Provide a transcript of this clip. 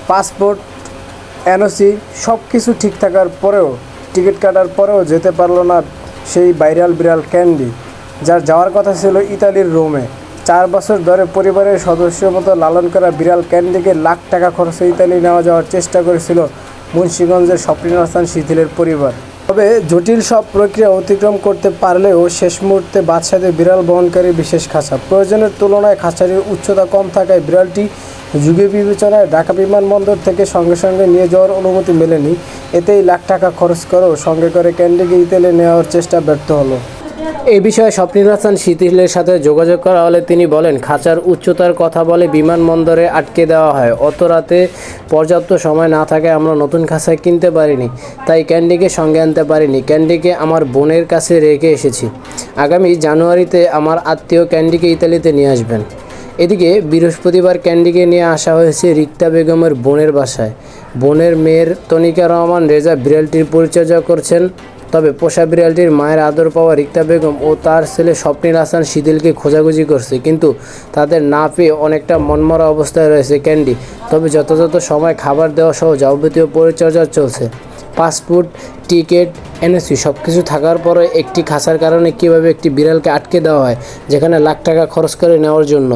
Passport, NOC সব কিছু ঠিক থাকার পরেও, টিকিট কাটার পরেও যেতে পারলো না সেই ভাইরাল বিড়াল ক্যান্ডি, যার যাওয়ার কথা ছিল ইতালির রোমে। 4 বছর ধরে পরিবারের সদস্যের মতো লালন করা বিড়াল ক্যান্ডিকে লাখ টাকা খরচে ইতালি নেওয়া যাওয়ার চেষ্টা করেছিল মুন্সিগঞ্জের স্বপ্নিল হাসান শিথিলের পরিবার। তবে জটিল সব প্রক্রিয়া অতিক্রম করতে পারলেও শেষ মুহূর্তে বাদশাতে বিড়াল বহনকারী বিশেষ খাঁচা। প্রয়োজনের তুলনায় খাঁচাটির উচ্চতা কম থাকায় বিড়ালটি যুগে বিবেচনায় ঢাকা বিমানবন্দর থেকে সঙ্গে সঙ্গে নিয়ে যাওয়ার অনুমতি মেলেনি। এতেই লাখ টাকা খরচ করেও সঙ্গে করে ক্যান্ডিকে ইতালি নেওয়ার চেষ্টা ব্যর্থ হলো। এ বিষয়ে স্বপ্নিল হাসান শিথিলের সাথে যোগাযোগ করা হলে তিনি বলেন, খাঁচার উচ্চতার কথা বলে বিমানবন্দরে আটকে দেওয়া হয়। অত রাতে পর্যাপ্ত সময় না থাকায় আমরা নতুন খাঁচা কিনতে পারিনি, তাই ক্যান্ডিকে সঙ্গে আনতে পারিনি। ক্যান্ডিকে আমার বোনের কাছে রেখে এসেছি। আগামী জানুয়ারিতে আমার আত্মীয় ক্যান্ডিকে ইতালিতে নিয়ে আসবেন। এদিকে বৃহস্পতিবার ক্যান্ডিকে নিয়ে আসা হয়েছে রিক্তা বেগমের বোনের বাসায়। বোনের মেয়ের তনিকা রহমান রেজা বিড়ালটির পরিচর্যা করছেন। তবে পোষা বিড়ালটির মায়ের আদর পাওয়া রিক্তা বেগম ও তার ছেলে স্বপ্নিল হাসান শিথিলকে খোঁজাখুঁজি করছে, কিন্তু তাদের না পেয়ে অনেকটা মনমরা অবস্থায় রয়েছে ক্যান্ডি। তবে যথাযথ সময় খাবার দেওয়া সহ যাবতীয় পরিচর্যা চলছে। পাসপোর্ট, টিকিট, এনওসি সব কিছু থাকার পরে একটি খাঁচার কারণে কীভাবে একটি বিড়ালকে আটকে দেওয়া হয়, যেখানে লাখ টাকা খরচ করে নেওয়ার জন্য।